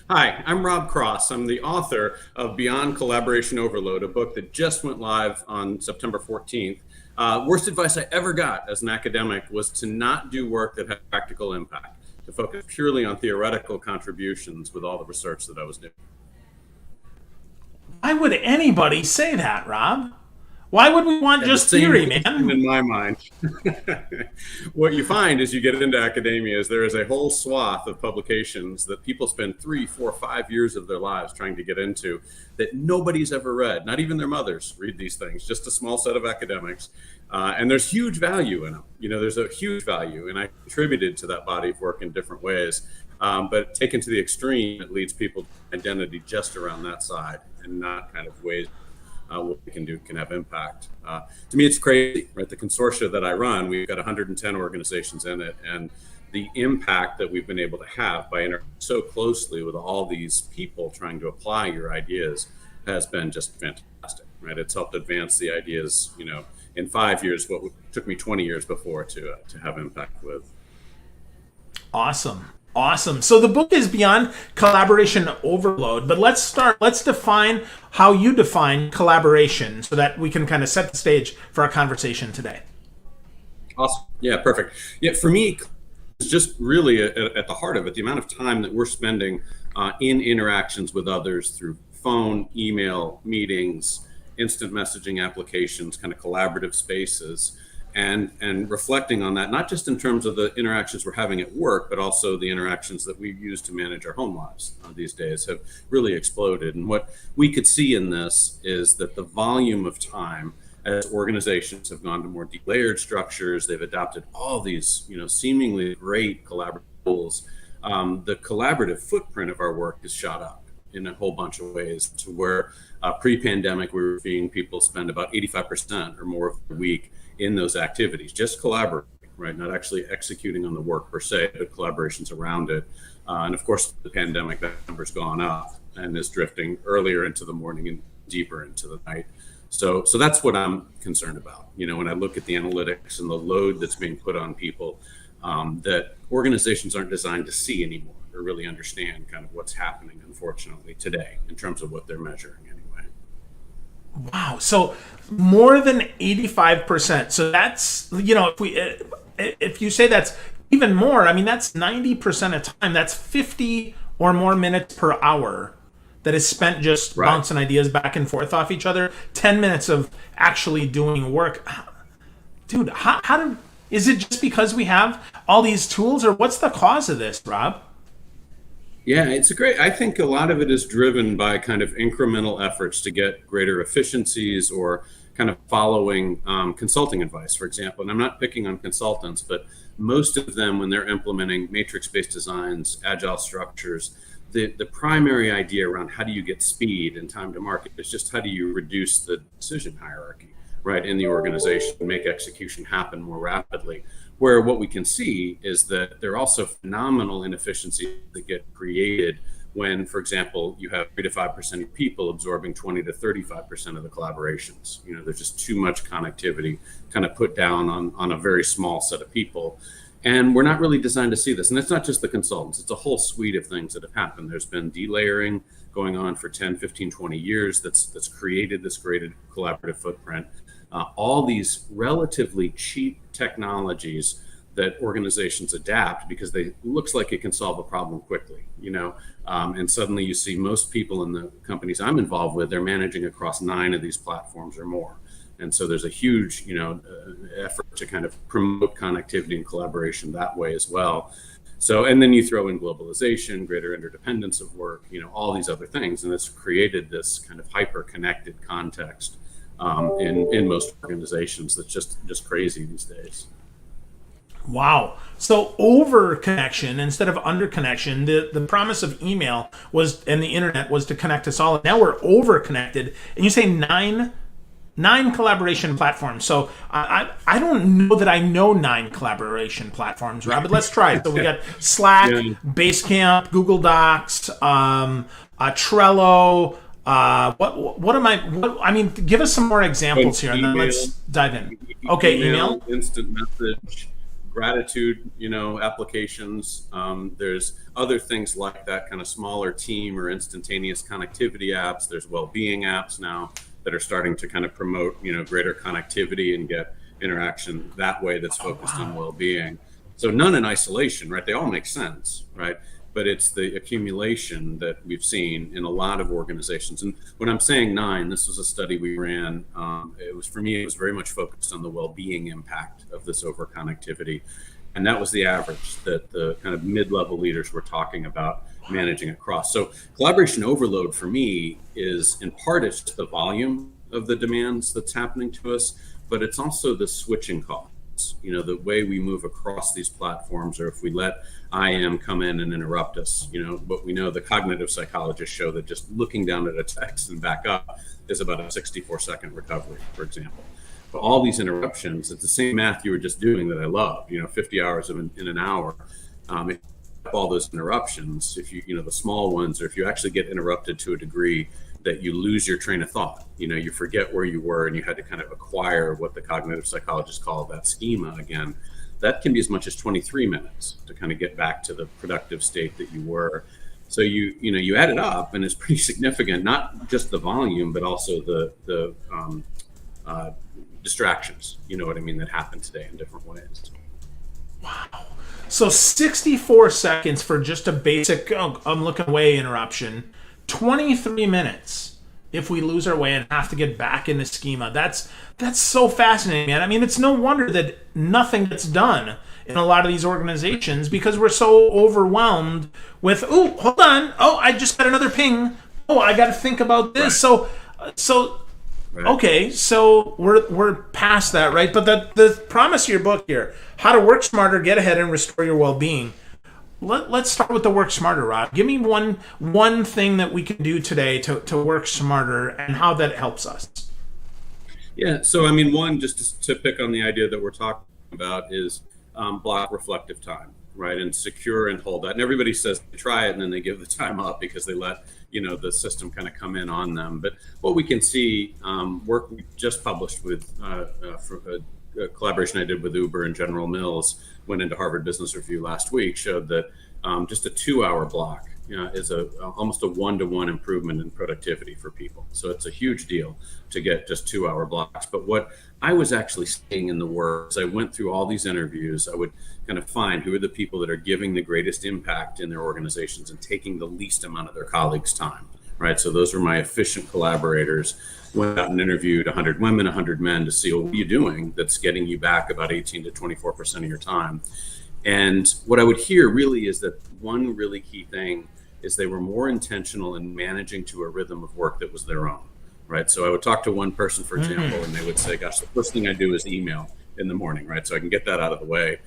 Hi, I'm Rob Cross. I'm the author of Beyond Collaboration Overload, a book that just went live on September 14th. Worst advice I ever got as an academic was to not do work that had practical impact, to focus purely on theoretical contributions with all the research that I was doing. Why would anybody say that, Rob? Why would we want Had the just same theory, question man? in my mind. What you find as you get into academia is there is a whole swath of publications that people spend 3, 4, 5 years of their lives trying to get into that nobody's ever read. Not even their mothers read these things, just a small set of academics. And there's huge value in them. There's a huge value, and I contributed to that body of work in different ways. But taken to the extreme, it leads people to identity just around that side and not kind of ways what we can do can have impact. To me, it's crazy, right? The consortia that I run, we've got 110 organizations in it, and the impact that we've been able to have by interacting so closely with all these people trying to apply your ideas has been just fantastic, right? It's helped advance the ideas, in 5 years, what took me 20 years before to have impact with. Awesome. Awesome. So the book is Beyond Collaboration Overload, but let's define how you define collaboration so that we can kind of set the stage for our conversation today. Awesome. Yeah, perfect. Yeah, for me, it's just really at the heart of it, the amount of time that we're spending in interactions with others through phone, email, meetings, instant messaging applications, kind of collaborative spaces, and reflecting on that, not just in terms of the interactions we're having at work, but also the interactions that we use to manage our home lives these days have really exploded. And what we could see in this is that the volume of time as organizations have gone to more delayered structures, they've adopted all these, seemingly great collaborative tools. The collaborative footprint of our work has shot up in a whole bunch of ways to where pre-pandemic we were seeing people spend about 85% or more of the week in those activities, just collaborating, right? Not actually executing on the work per se, but collaborations around it. And of course, the pandemic, that number's gone up and is drifting earlier into the morning and deeper into the night. So that's what I'm concerned about. When I look at the analytics and the load that's being put on people, that organizations aren't designed to see anymore or really understand kind of what's happening, unfortunately, today in terms of what they're measuring anyway. Wow. So more than 85%. So that's, if you say that's even more, I mean, that's 90% of time. That's 50 or more minutes per hour that is spent just Right. bouncing ideas back and forth off each other. 10 minutes of actually doing work. Dude, is it just because we have all these tools, or what's the cause of this, Rob? Yeah, I think a lot of it is driven by kind of incremental efforts to get greater efficiencies or kind of following consulting advice, for example. And I'm not picking on consultants, but most of them, when they're implementing matrix-based designs, agile structures, the primary idea around how do you get speed and time to market is just how do you reduce the decision hierarchy, right, in the organization, make execution happen more rapidly. Where what we can see is that there are also phenomenal inefficiencies that get created when, for example, you have 3 to 5% of people absorbing 20 to 35% of the collaborations. There's just too much connectivity kind of put down on a very small set of people. And we're not really designed to see this. And it's not just the consultants, it's a whole suite of things that have happened. There's been delayering going on for 10, 15, 20 years that's created this great collaborative footprint. All these relatively cheap technologies that organizations adapt because they looks like it can solve a problem quickly, and suddenly you see most people in the companies I'm involved with, they're managing across 9 of these platforms or more. And so there's a huge, effort to kind of promote connectivity and collaboration that way as well. So, and then you throw in globalization, greater interdependence of work, all these other things. And it's created this kind of hyper-connected context in most organizations that's just crazy these days. Wow. So over connection instead of under connection, the promise of email was and the internet was to connect us all. Now we're over connected. And you say nine collaboration platforms. So I don't know that I know 9 collaboration platforms, Rob, but let's try it. So we got Slack, Yeah. Basecamp, Google Docs, Trello. I mean, give us some more examples here, and then Email, let's dive in. Okay, email. instant message, gratitude, applications. There's other things like that, kind of smaller team or instantaneous connectivity apps. There's well-being apps now that are starting to kind of promote, greater connectivity and get interaction that way that's focused on well-being. So none in isolation, right? They all make sense, right? But it's the accumulation that we've seen in a lot of organizations. And when I'm saying 9, this was a study we ran. For me, it was very much focused on the well-being impact of this over-connectivity. And that was the average that the kind of mid-level leaders were talking about managing across. So collaboration overload for me is, in part, it's just the volume of the demands that's happening to us, but it's also the switching costs. The way we move across these platforms, or if we let IM come in and interrupt us, but we know the cognitive psychologists show that just looking down at a text and back up is about a 64-second recovery, for example. But all these interruptions, it's the same math you were just doing that I love, 50 hours in an hour. If all those interruptions, if you the small ones, or if you actually get interrupted to a degree that you lose your train of thought, you forget where you were and you had to kind of acquire what the cognitive psychologists call that schema again, that can be as much as 23 minutes to kind of get back to the productive state that you were. So you add it up and it's pretty significant, not just the volume, but also the distractions, that happen today in different ways. Wow. So 64 seconds for just a basic, I'm looking away interruption. 23 minutes if we lose our way and have to get back in the schema. That's so fascinating, man. I mean, it's no wonder that nothing gets done in a lot of these organizations because we're so overwhelmed with, oh, hold on. Oh, I just got another ping. Oh, I got to think about this. Right. So right. Okay, so we're past that, right? But the promise of your book here, How to Work Smarter, Get Ahead, and Restore Your Well-Being. Let's start with the work smarter, Rob. Give me one thing that we can do today to work smarter and how that helps us. Yeah, so I mean, one, just to pick on the idea that we're talking about is block reflective time, right? And secure and hold that. And everybody says they try it and then they give the time up because they let the system kind of come in on them. But what we can see, work we just published with for a collaboration I did with Uber and General Mills, went into Harvard Business Review last week, showed that just a 2-hour block is almost a 1-to-1 improvement in productivity for people. So it's a huge deal to get just 2-hour blocks. But what I was actually seeing in the work, as I went through all these interviews, I would kind of find who are the people that are giving the greatest impact in their organizations and taking the least amount of their colleagues' time, right? So those were my efficient collaborators. Went out and interviewed 100 women, 100 men to see, well, what are you doing that's getting you back about 18 to 24% of your time? And what I would hear really is that one really key thing is they were more intentional in managing to a rhythm of work that was their own, right? So I would talk to one person, for example, and they would say, gosh, the first thing I do is email in the morning, right? So I can get that out of the way.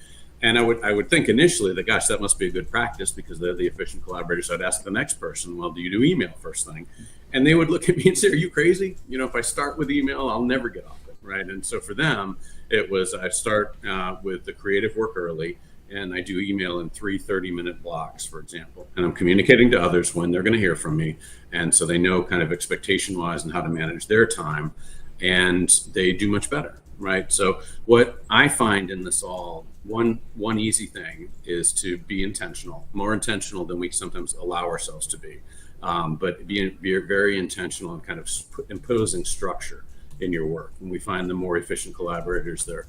And I would think initially that, gosh, that must be a good practice because they're the efficient collaborators. So I'd ask the next person, well, do you do email first thing? And they would look at me and say, are you crazy? If I start with email, I'll never get off it, right? And so for them, it was I start with the creative work early, and I do email in 3 30-minute blocks, for example. And I'm communicating to others when they're going to hear from me. And so they know kind of expectation-wise and how to manage their time, and they do much better, right? So what I find in this all, one easy thing is to be intentional, more intentional than we sometimes allow ourselves to be. But be very intentional and kind of imposing structure in your work. And we find the more efficient collaborators, they're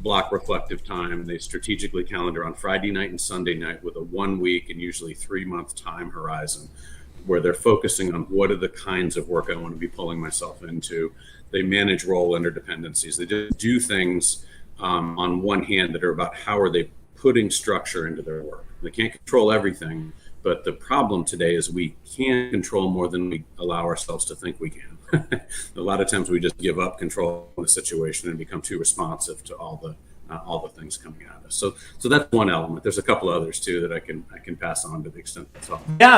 block reflective time. They strategically calendar on Friday night and Sunday night with a 1 week and usually 3-month time horizon where they're focusing on what are the kinds of work I want to be pulling myself into. They manage role interdependencies. They just do things on one hand that are about how are they putting structure into their work. They can't control everything. But the problem today is we can't control more than we allow ourselves to think we can. A lot of times we just give up control of the situation and become too responsive to all the things coming at us. So that's one element. There's a couple others too that I can pass on to the extent that's all. Yeah,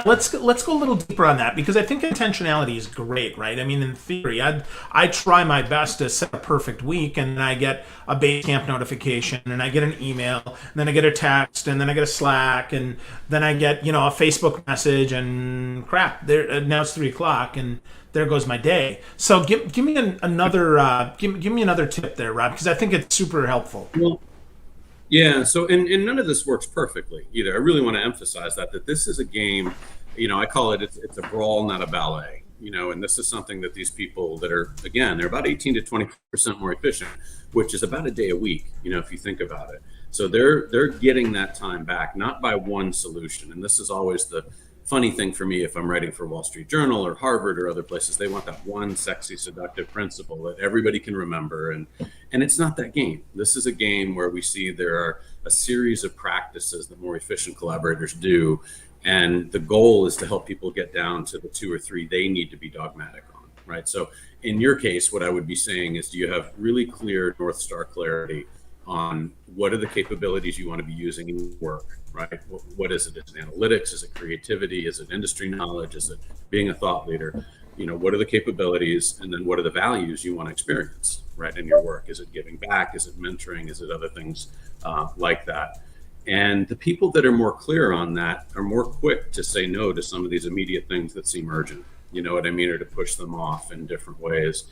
let's go a little deeper on that because I think intentionality is great, right? I mean, in theory, I try my best to set a perfect week, and then I get a Basecamp notification, and I get an email, and then I get a text, and then I get a Slack, and then I get a Facebook message, and crap, now it's 3:00, and there goes my day. So give me another give me another tip there, Rob, because I think it's super helpful. Well, Yeah, so and none of this works perfectly either. I really want to emphasize that this is a game, I call it it's a brawl, not a ballet. And this is something that these people that are, again, they're about 18 to 20% more efficient, which is about a day a week, if you think about it. So they're getting that time back, not by one solution. And this is always the funny thing for me if I'm writing for Wall Street Journal or Harvard or other places. They want that one sexy, seductive principle that everybody can remember. And it's not that game. This is a game where we see there are a series of practices that more efficient collaborators do. And the goal is to help people get down to the 2 or 3 they need to be dogmatic on, right? So in your case, what I would be saying is, do you have really clear North Star clarity on what are the capabilities you want to be using in your work, right? What is it? Is it analytics? Is it creativity? Is it industry knowledge? Is it being a thought leader? What are the capabilities, and then what are the values you want to experience, right, in your work? Is it giving back? Is it mentoring? Is it other things like that? And the people that are more clear on that are more quick to say no to some of these immediate things that seem urgent, you know what I mean, or to push them off in different ways.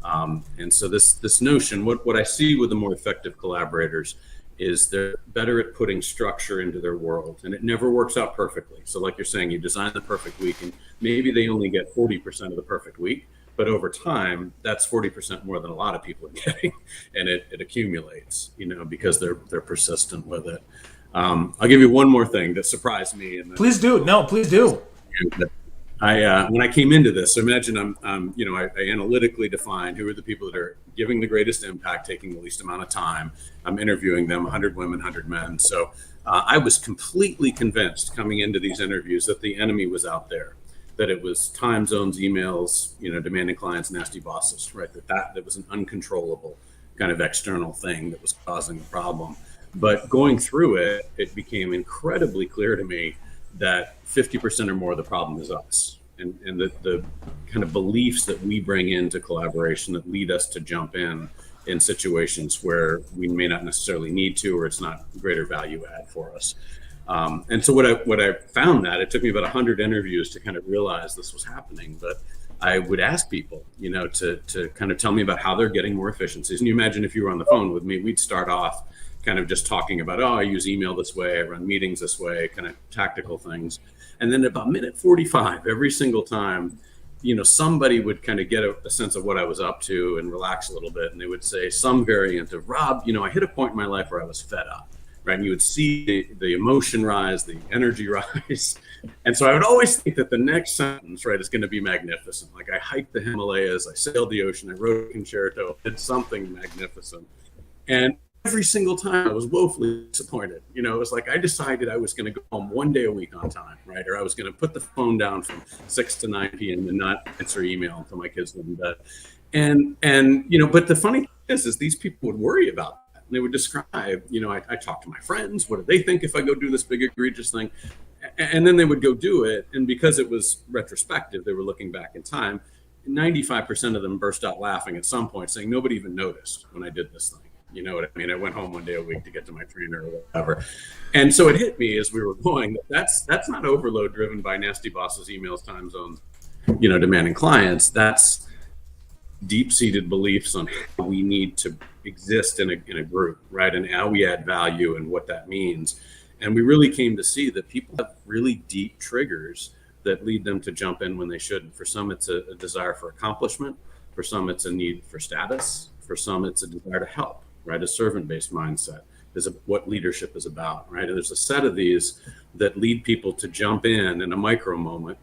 And so this notion, what I see with the more effective collaborators is they're better at putting structure into their world, and it never works out perfectly. So like you're saying, you design the perfect week and maybe they only get 40% of the perfect week, but over time, that's 40% more than a lot of people are getting, and it accumulates, because they're persistent with it. I'll give you one more thing that surprised me. Please do. No, please do. When I came into this, so imagine I analytically defined who are the people that are giving the greatest impact, taking the least amount of time. I'm interviewing them, 100 women, 100 men. So I was completely convinced coming into these interviews that the enemy was out there, that it was time zones, emails, demanding clients, nasty bosses, right? That was an uncontrollable kind of external thing that was causing the problem. But going through it, it became incredibly clear to me that 50% or more of the problem is us. And the kind of beliefs that we bring into collaboration that lead us to jump in situations where we may not necessarily need to, or it's not greater value add for us. And so what I found, that it took me about 100 interviews to kind of realize this was happening. But I would ask people, to kind of tell me about how they're getting more efficiencies. And you imagine if you were on the phone with me, we'd start off kind of just talking about, I use email this way, I run meetings this way, kind of tactical things. And then about minute 45, every single time, somebody would kind of get a sense of what I was up to and relax a little bit. And they would say some variant of, Rob, I hit a point in my life where I was fed up, right? And you would see the emotion rise, the energy rise. And so I would always think that the next sentence, right, is going to be magnificent. Like, I hiked the Himalayas, I sailed the ocean, I wrote a concerto, did something magnificent. And every single time I was woefully disappointed. It was like I decided I was going to go home 1 day a week on time, right? Or I was going to put the phone down from 6 to 9 p.m. and not answer email until my kids were in bed. And but the funny thing is these people would worry about that. And they would describe, I talk to my friends. What do they think if I go do this big egregious thing? And then they would go do it. And because it was retrospective, they were looking back in time. 95% of them burst out laughing at some point, saying nobody even noticed when I did this thing. You know what I mean? I went home 1 day a week to get to my trainer or whatever. And so it hit me as we were going that's not overload driven by nasty bosses, emails, time zones, demanding clients. That's deep-seated beliefs on how we need to exist in a group, right? And how we add value and what that means. And we really came to see that people have really deep triggers that lead them to jump in when they shouldn't. For some, it's a desire for accomplishment. For some, it's a need for status. For some, it's a desire to help. Right, a servant-based mindset is what leadership is about, right? And there's a set of these that lead people to jump in a micro moment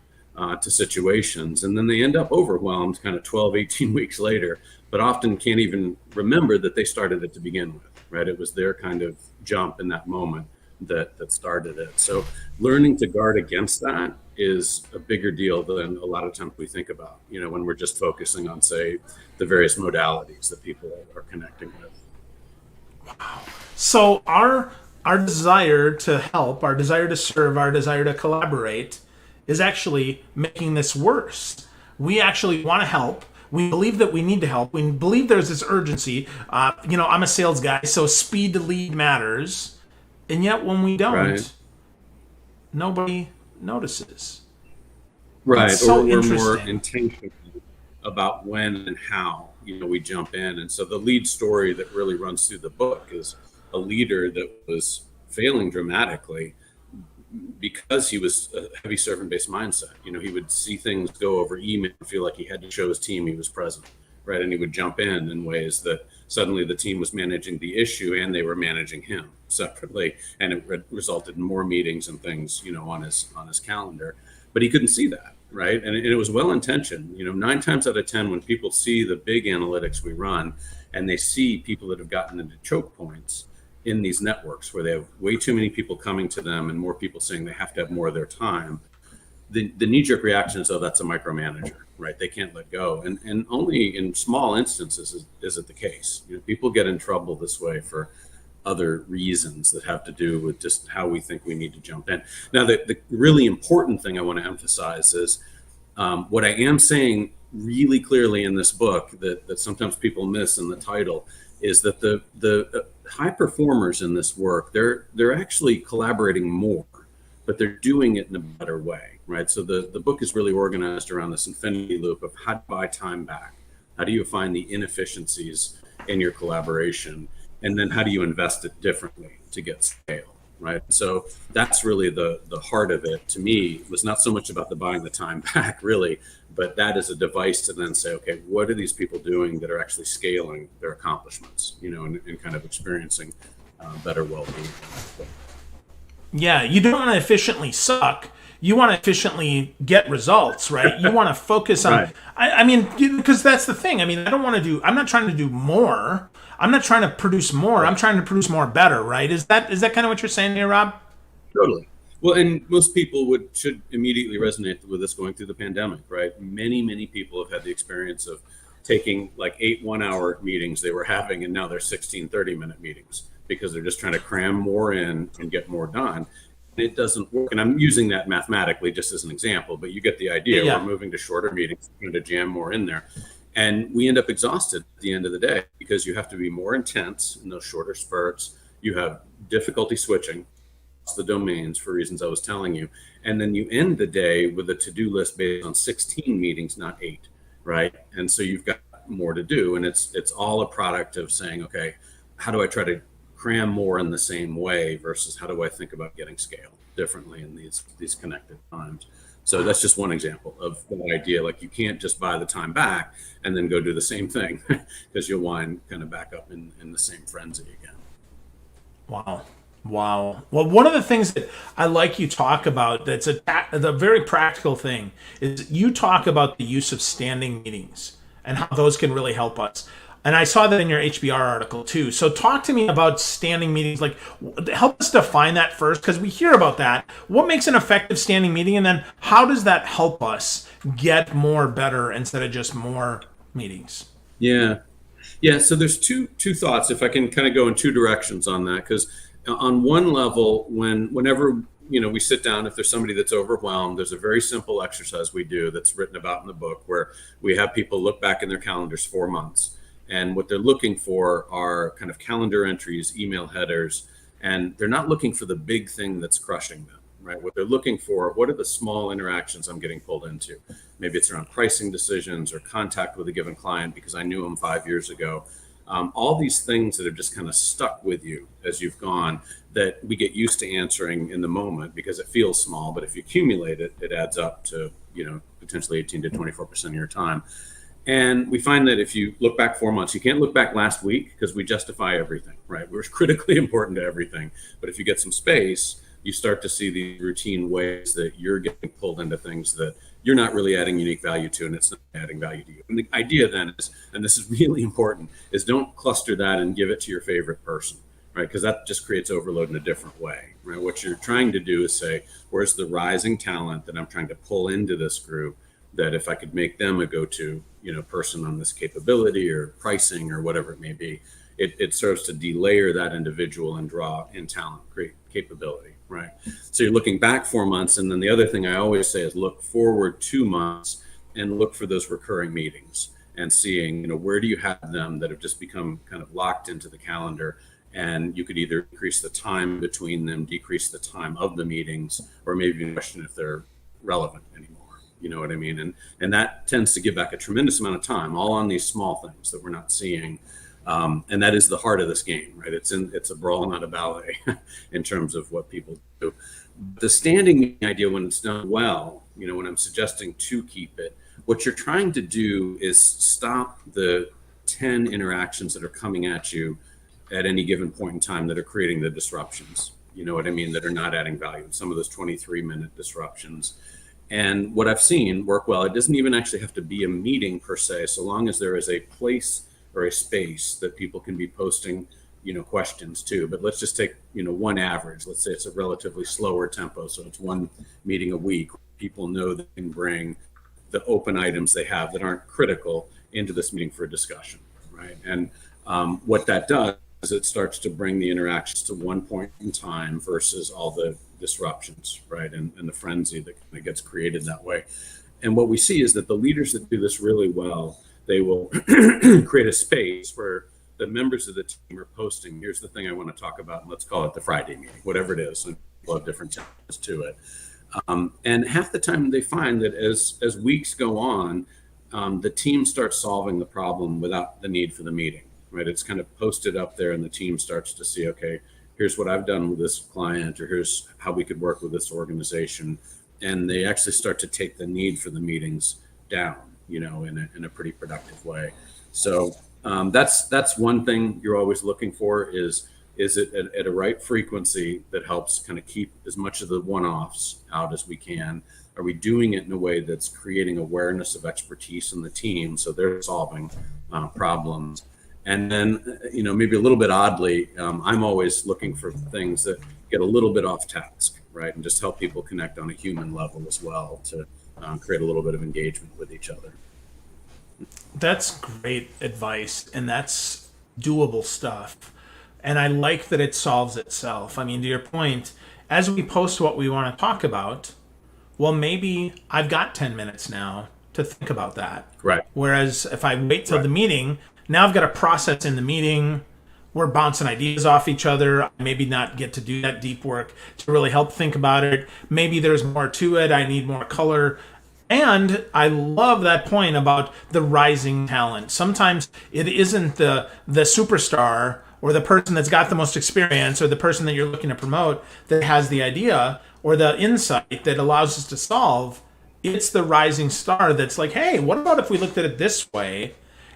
to situations, and then they end up overwhelmed kind of 12, 18 weeks later, but often can't even remember that they started it to begin with, right? It was their kind of jump in that moment that started it. So learning to guard against that is a bigger deal than a lot of times we think about, when we're just focusing on, say, the various modalities that people are connecting with. Wow. So our desire to help, our desire to serve, our desire to collaborate is actually making this worse. We actually want to help. We believe that we need to help. We believe there's this urgency. I'm a sales guy, so speed to lead matters. And yet when we don't, right, nobody notices. Right. So or we're more intentional about when and how we jump in. And so the lead story that really runs through the book is a leader that was failing dramatically because he was a heavy servant-based mindset. He would see things go over email and feel like he had to show his team he was present, right? And he would jump in ways that suddenly the team was managing the issue and they were managing him separately, and it resulted in more meetings and things, on his calendar. But he couldn't see that, right? And it was well intentioned. 9 times out of 10, when people see the big analytics we run, and they see people that have gotten into choke points in these networks where they have way too many people coming to them and more people saying they have to have more of their time, the knee-jerk reaction is, oh, that's a micromanager, right? They can't let go. And only in small instances is it the case. People get in trouble this way for other reasons that have to do with just how we think we need to jump in. Now, the really important thing I want to emphasize is what I am saying really clearly in this book that sometimes people miss in the title is that the high performers in this work, they're actually collaborating more, but they're doing it in a better way, right? So the book is really organized around this infinity loop of how to buy time back. How do you find the inefficiencies in your collaboration? And then how do you invest it differently to get scale, right? So that's really the heart of it. To me, was not so much about the buying the time back, really, but that is a device to then say, okay, what are these people doing that are actually scaling their accomplishments, and kind of experiencing better well-being. Yeah, you don't want to efficiently suck. You want to efficiently get results, right? You want to focus on, Right. I mean, because that's the thing. I mean, I'm not trying to do more. I'm not trying to produce more. I'm trying to produce more better, right? Is that kind of what you're saying here, Rob? Totally. Well, and most people should immediately resonate with this going through the pandemic, right? Many people have had the experience of taking like 8 1-hour meetings they were having, and now they're 16 30-minute meetings because they're just trying to cram more in and get more done. And it doesn't work. And I'm using that mathematically just as an example, but you get the idea. Yeah. We're moving to shorter meetings, trying to jam more in there. And we end up exhausted at the end of the day because you have to be more intense in those shorter spurts. You have difficulty switching the domains for reasons I was telling you. And then you end the day with a to-do list based on 16 meetings, not 8, right? And so you've got more to do. And it's all a product of saying, okay, how do I try to cram more in the same way versus how do I think about getting scale differently in these connected times? So that's just one example of the idea. Like, you can't just buy the time back and then go do the same thing because you'll wind kind of back up in the same frenzy again. Wow. Well, one of the things that I like you talk about that's the very practical thing is you talk about the use of standing meetings and how those can really help us. And I saw that in your HBR article too. So talk to me about standing meetings. Like, help us define that first, because we hear about that. What makes an effective standing meeting? And then how does that help us get more better instead of just more meetings? Yeah. So there's two thoughts, if I can kind of go in two directions on that, because on one level, whenever we sit down, if there's somebody that's overwhelmed, there's a very simple exercise we do that's written about in the book where we have people look back in their calendars 4 months. And what they're looking for are kind of calendar entries, email headers, and they're not looking for the big thing that's crushing them, right? What they're looking for, what are the small interactions I'm getting pulled into? Maybe it's around pricing decisions or contact with a given client because I knew them 5 years ago. All these things that have just kind of stuck with you as you've gone that we get used to answering in the moment because it feels small, but if you accumulate it, it adds up to, potentially 18 to 24% of your time. And we find that if you look back 4 months, you can't look back last week because we justify everything, right? We're critically important to everything. But if you get some space, you start to see the routine ways that you're getting pulled into things that you're not really adding unique value to, and it's not adding value to you. And the idea then is, and this is really important, is don't cluster that and give it to your favorite person, right? Because that just creates overload in a different way, right? What you're trying to do is say, where's the rising talent that I'm trying to pull into this group that if I could make them a go-to, person on this capability or pricing or whatever it may be, it serves to delayer that individual and draw in talent, create capability, right? So you're looking back 4 months. And then the other thing I always say is look forward 2 months and look for those recurring meetings and seeing, where do you have them that have just become kind of locked into the calendar. And you could either increase the time between them, decrease the time of the meetings, or maybe question if they're relevant anymore. You know what I mean? And that tends to give back a tremendous amount of time, all on these small things that we're not seeing And that is the heart of this game, right? It's a brawl, not a ballet, in terms of what people do. The standing meeting idea, when it's done well, when I'm suggesting to keep it, what you're trying to do is stop the 10 interactions that are coming at you at any given point in time that are creating the disruptions. You know what I mean? That are not adding value. Some of those 23-minute disruptions. And what I've seen work well, it doesn't even actually have to be a meeting per se, so long as there is a place or a space that people can be posting, questions to. But let's just take, one average. Let's say it's a relatively slower tempo, so it's one meeting a week. People know they can bring the open items they have that aren't critical into this meeting for a discussion, right? And what that does is it starts to bring the interactions to one point in time versus all the disruptions, right? And the frenzy that kind of gets created that way. And what we see is that the leaders that do this really well, they will create a space where the members of the team are posting, here's the thing I want to talk about, and let's call it the Friday meeting, whatever it is, and people have different tendencies to it. And half the time they find that as weeks go on, the team starts solving the problem without the need for the meeting, right? It's kind of posted up there and the team starts to see, okay, here's what I've done with this client, or here's how we could work with this organization. And they actually start to take the need for the meetings down, in a pretty productive way. So that's one thing you're always looking for is it at a right frequency that helps kind of keep as much of the one-offs out as we can? Are we doing it in a way that's creating awareness of expertise in the team so they're solving problems? And then, maybe a little bit oddly, I'm always looking for things that get a little bit off task, right? And just help people connect on a human level as well to create a little bit of engagement with each other. That's great advice, and that's doable stuff. And I like that it solves itself. I mean, to your point, as we post what we want to talk about, well, maybe I've got 10 minutes now to think about that. Right. Whereas if I wait till the meeting, now I've got to process in the meeting. We're bouncing ideas off each other. I maybe not get to do that deep work to really help think about it. Maybe there's more to it. I need more color. And I love that point about the rising talent. Sometimes it isn't the superstar or the person that's got the most experience or the person that you're looking to promote that has the idea or the insight that allows us to solve. It's the rising star that's like, hey, what about if we looked at it this way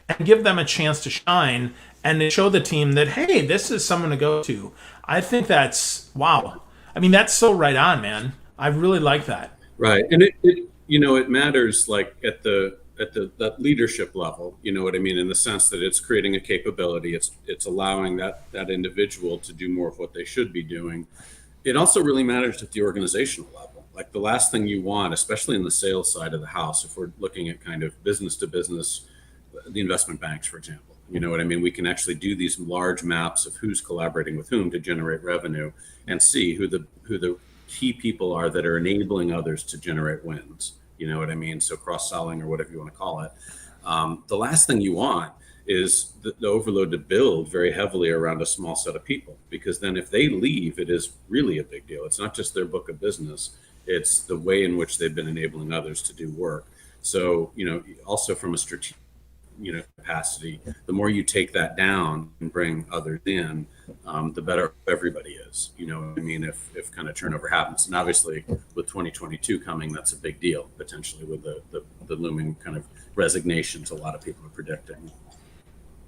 and give them a chance to shine and to show the team that, hey, this is someone to go to. I think that's, wow. I mean, that's so right on, man. I really like that. Right. And it matters like at that leadership level, you know what I mean, in the sense that it's creating a capability. It's allowing that individual to do more of what they should be doing. It also really matters at the organizational level. Like the last thing you want, especially in the sales side of the house, if we're looking at kind of business to business, the investment banks, for example, you know what I mean? We can actually do these large maps of who's collaborating with whom to generate revenue and see who the key people are that are enabling others to generate wins. You know what I mean? So cross-selling or whatever you want to call it. The last thing you want is the overload to build very heavily around a small set of people, because then if they leave, it is really a big deal. It's not just their book of business. It's the way in which they've been enabling others to do work. So, also from a strategic capacity, the more you take that down and bring others in, the better everybody is. You know what I mean? If kind of turnover happens, and obviously with 2022 coming, that's a big deal potentially with the looming kind of resignations a lot of people are predicting.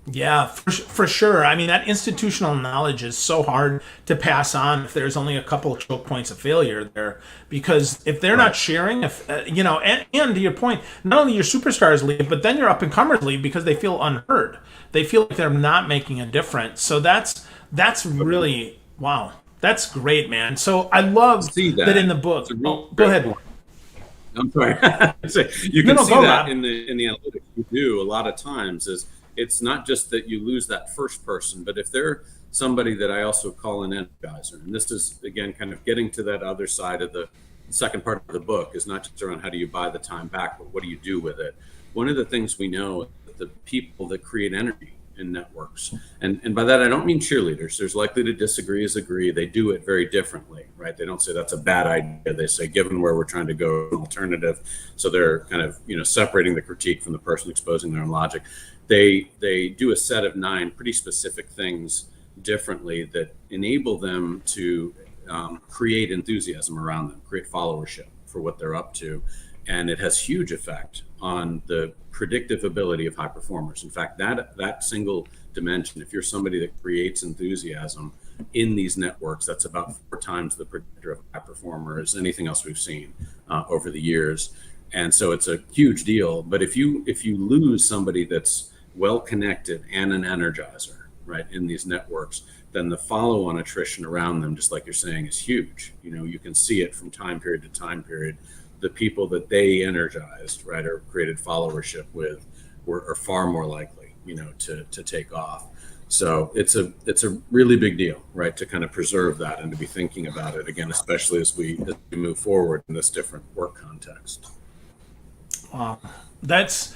Yeah, for sure. I mean, that institutional knowledge is so hard to pass on if there's only a couple of choke points of failure there. Because if they're not sharing, if and to your point, not only your superstars leave, but then your up and comers leave because they feel unheard. They feel like they're not making a difference. So that's really, wow. That's great, man. So I love that in the book. Go ahead. Point. I'm sorry. You can see that in the analytics you do a lot of times is. It's not just that you lose that first person, but if they're somebody that I also call an energizer, and this is, again, kind of getting to that other side of the second part of the book, is not just around how do you buy the time back, but what do you do with it? One of the things we know is that the people that create energy in networks. And by that, I don't mean cheerleaders. There's likely to disagree is agree. They do it very differently, right? They don't say that's a bad idea. They say, given where we're trying to go, an alternative. So they're kind of, separating the critique from the person exposing their own logic. They do a set of 9 pretty specific things differently that enable them to create enthusiasm around them, create followership for what they're up to. And it has huge effect on the predictive ability of high performers. In fact, that single dimension, if you're somebody that creates enthusiasm in these networks, that's about 4 times the predictor of high performers, anything else we've seen over the years. And so it's a huge deal. But if you lose somebody that's well connected and an energizer, right, in these networks, then the follow-on attrition around them, just like you're saying, is huge. You can see it from time period to time period. The people that they energized, right, or created followership with, are far more likely, to take off. So it's a really big deal, right, to kind of preserve that and to be thinking about it again, especially as we move forward in this different work context. That's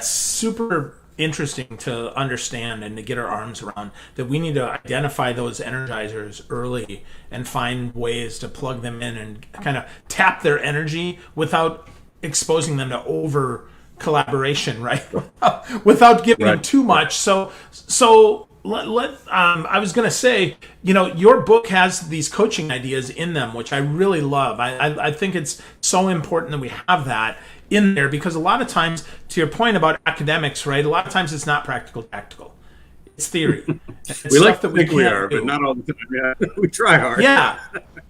super interesting to understand and to get our arms around, that we need to identify those energizers early and find ways to plug them in and kind of tap their energy without exposing them to over collaboration, right? Without giving them too much. So I was going to say, your book has these coaching ideas in them, which I really love. I think it's so important that we have that in there, because a lot of times, to your point about academics, right? A lot of times it's not practical tactical. It's theory. It's we like to think we are, but not all the time. Yeah, we try hard. Yeah.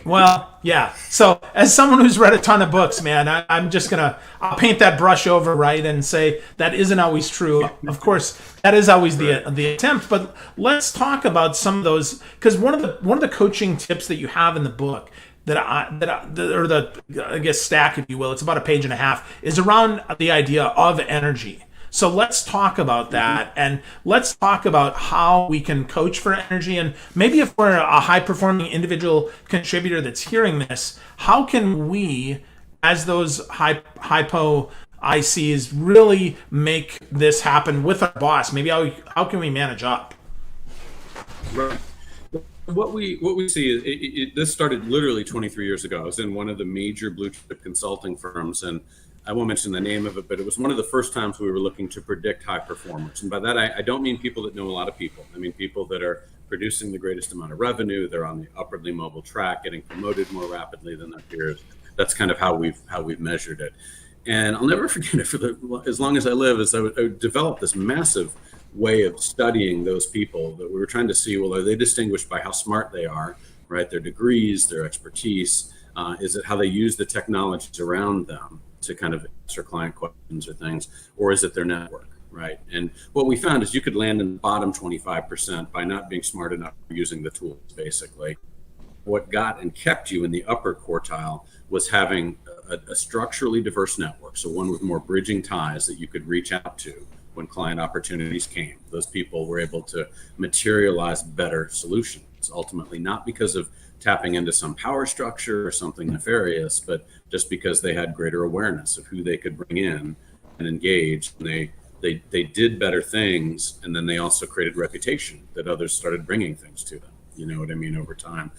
Well, yeah. So as someone who's read a ton of books, man, I'll paint that brush over, right, and say that isn't always true. Of course, that is always the attempt. But let's talk about some of those, because one of the coaching tips that you have in the book I guess stack, if you will, it's about a page and a half, is around the idea of energy. So let's talk about that, and let's talk about how we can coach for energy. And maybe if we're a high-performing individual contributor that's hearing this, how can we, as those hypo ICs, really make this happen with our boss? Maybe how can we manage up? Right. What we see is this started literally 23 years ago. I was in one of the major blue chip consulting firms, and I won't mention the name of it, but it was one of the first times we were looking to predict high performers. And by that, I don't mean people that know a lot of people. I mean people that are producing the greatest amount of revenue. They're on the upwardly mobile track, getting promoted more rapidly than their peers. That's kind of how we've measured it. And I'll never forget it for as long as I live, as I would develop this massive way of studying those people that we were trying to see, well, are they distinguished by how smart they are, right? Their degrees, their expertise, is it how they use the technologies around them to kind of answer client questions or things, or is it their network, right? And what we found is you could land in the bottom 25% by not being smart enough using the tools, basically. What got and kept you in the upper quartile was having a structurally diverse network, so one with more bridging ties that you could reach out to when client opportunities came. Those people were able to materialize better solutions, ultimately, not because of tapping into some power structure or something nefarious, but just because they had greater awareness of who they could bring in and engage. And they did better things, and then they also created reputation that others started bringing things to them. You know what I mean, over time.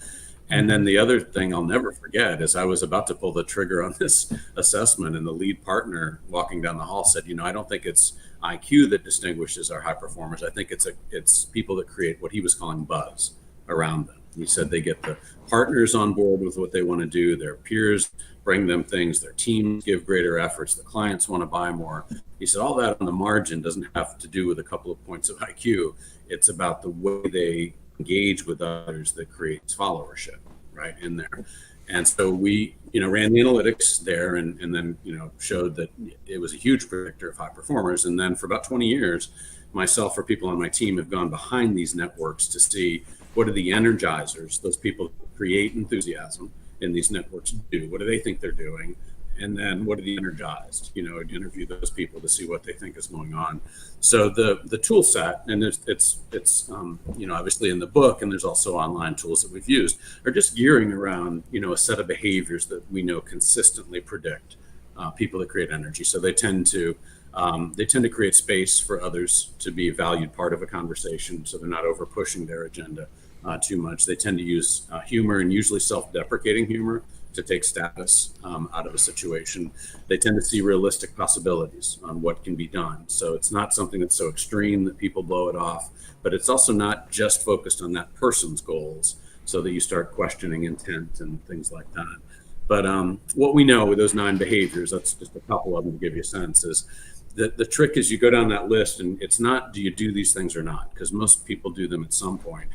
And then the other thing I'll never forget is I was about to pull the trigger on this assessment, and the lead partner walking down the hall said, I don't think it's IQ that distinguishes our high performers. I think it's people that create what he was calling buzz around them. He said they get the partners on board with what they want to do. Their peers bring them things. Their teams give greater efforts. The clients want to buy more. He said all that on the margin doesn't have to do with a couple of points of IQ. It's about the way they engage with others that creates followership right in there. And so we, ran the analytics there and then, showed that it was a huge predictor of high performers. And then for about 20 years, myself or people on my team have gone behind these networks to see what are the energizers, those people who create enthusiasm in these networks do. What do they think they're doing? And then what are the energized? Interview those people to see what they think is going on. So the tool set, and it's obviously in the book, and there's also online tools that we've used, are just gearing around a set of behaviors that we know consistently predict people that create energy. So they tend to They tend to create space for others to be a valued part of a conversation, so they're not over pushing their agenda too much. They tend to use humor, and usually self-deprecating humor, to take status out of a situation. They tend to see realistic possibilities on what can be done. So it's not something that's so extreme that people blow it off, but it's also not just focused on that person's goals, so that you start questioning intent and things like that. But what we know with those 9 behaviors, that's just a couple of them to give you a sense, is that the trick is you go down that list, and it's not, do you do these things or not? Because most people do them at some point.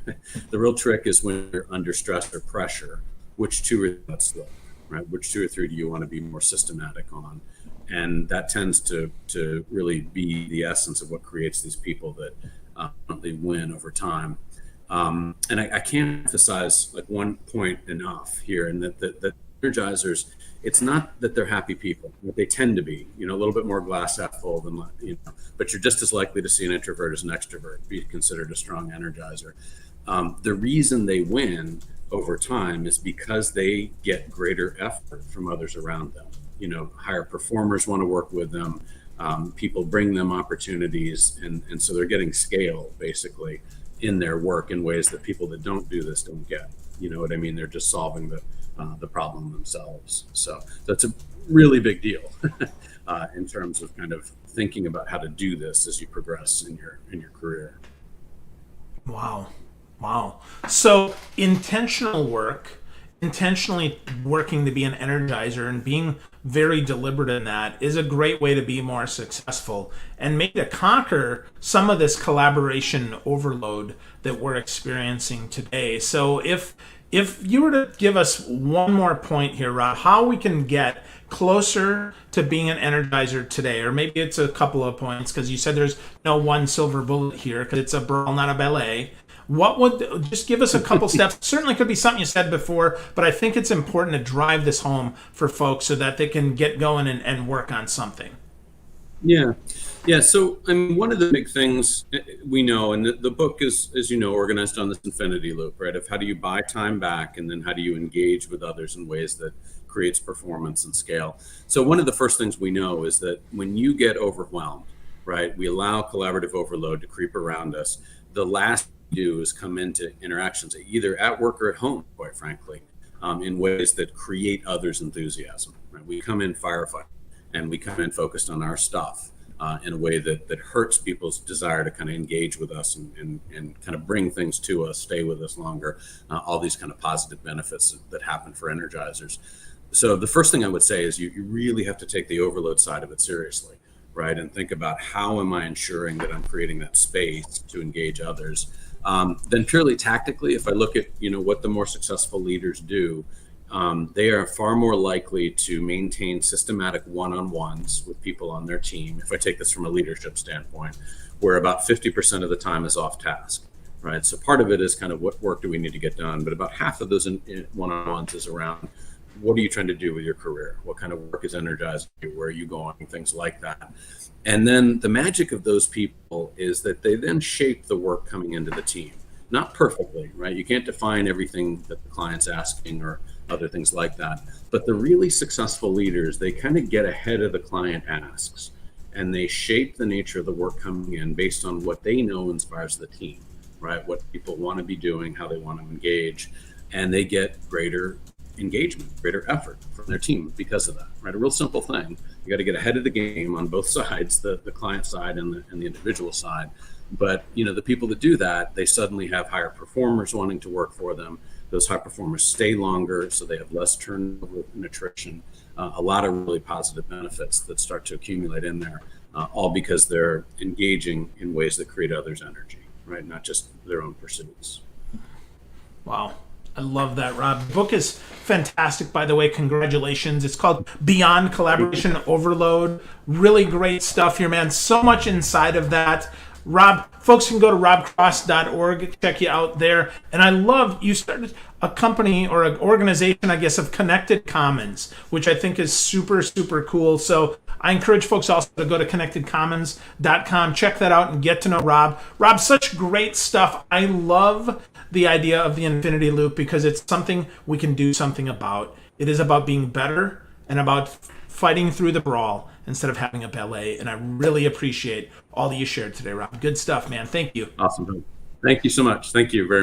The real trick is when you're under stress or pressure, which 2 are that slow, right? Which 2 or 3 do you want to be more systematic on? And that tends to really be the essence of what creates these people that they win over time. And I can't emphasize like one point enough here, and that energizers, it's not that they're happy people. They tend to be, a little bit more glass half full than, but you're just as likely to see an introvert as an extrovert be considered a strong energizer. The reason they win over time is because they get greater effort from others around them. Higher performers want to work with them. People bring them opportunities, and so they're getting scale basically in their work in ways that people that don't do this don't get. You know what I mean? They're just solving the problem themselves. So that's a really big deal in terms of kind of thinking about how to do this as you progress in your career. Wow. So intentionally working to be an energizer and being very deliberate in that is a great way to be more successful and maybe to conquer some of this collaboration overload that we're experiencing today. So if you were to give us one more point here, Rob, how we can get closer to being an energizer today, or maybe it's a couple of points, because you said there's no one silver bullet here, because it's a brawl, not a ballet. What would, just give us a couple steps? Certainly could be something you said before, but I think it's important to drive this home for folks so that they can get going and work on something. Yeah. So, one of the big things we know, and the book is, as you know, organized on this infinity loop, right? Of how do you buy time back, and then how do you engage with others in ways that creates performance and scale. So one of the first things we know is that when you get overwhelmed, right, we allow collaborative overload to creep around us. The last do is come into interactions either at work or at home, quite frankly, in ways that create others' enthusiasm. Right? We come in firefighting, and we come in focused on our stuff in a way that hurts people's desire to kind of engage with us and kind of bring things to us, stay with us longer, all these kind of positive benefits that happen for energizers. So the first thing I would say is you really have to take the overload side of it seriously, right? And think about, how am I ensuring that I'm creating that space to engage others? Then purely tactically, if I look at what the more successful leaders do, they are far more likely to maintain systematic one-on-ones with people on their team. If I take this from a leadership standpoint, where about 50% of the time is off task, right? So part of it is kind of what work do we need to get done, but about half of those one-on-ones is around, what are you trying to do with your career? What kind of work is energizing you? Where are you going? Things like that. And then the magic of those people is that they then shape the work coming into the team. Not perfectly, right? You can't define everything that the client's asking or other things like that. But the really successful leaders, they kind of get ahead of the client asks, and they shape the nature of the work coming in based on what they know inspires the team, right? What people want to be doing, how they want to engage, and they get greater engagement, greater effort from their team because of that, right? A real simple thing. You got to get ahead of the game on both sides, the client side and the individual side. But the people that do that, they suddenly have higher performers wanting to work for them. Those high performers stay longer, so they have less turnover and attrition. A lot of really positive benefits that start to accumulate in there, all because they're engaging in ways that create others' energy, right? Not just their own pursuits. Wow. I love that, Rob. The book is fantastic, by the way. Congratulations. It's called Beyond Collaboration Overload. Really great stuff here, man. So much inside of that. Rob, folks can go to robcross.org, check you out there. And I love, you started a company or an organization, I guess, of Connected Commons, which I think is super, super cool. So I encourage folks also to go to connectedcommons.com, check that out and get to know Rob. Rob, such great stuff. I love the idea of the infinity loop because it's something we can do something about. It is about being better and about fighting through the brawl instead of having a ballet. And I really appreciate all that you shared today, Rob. Good stuff, man. Thank you. Awesome. Thank you so much. Thank you very much.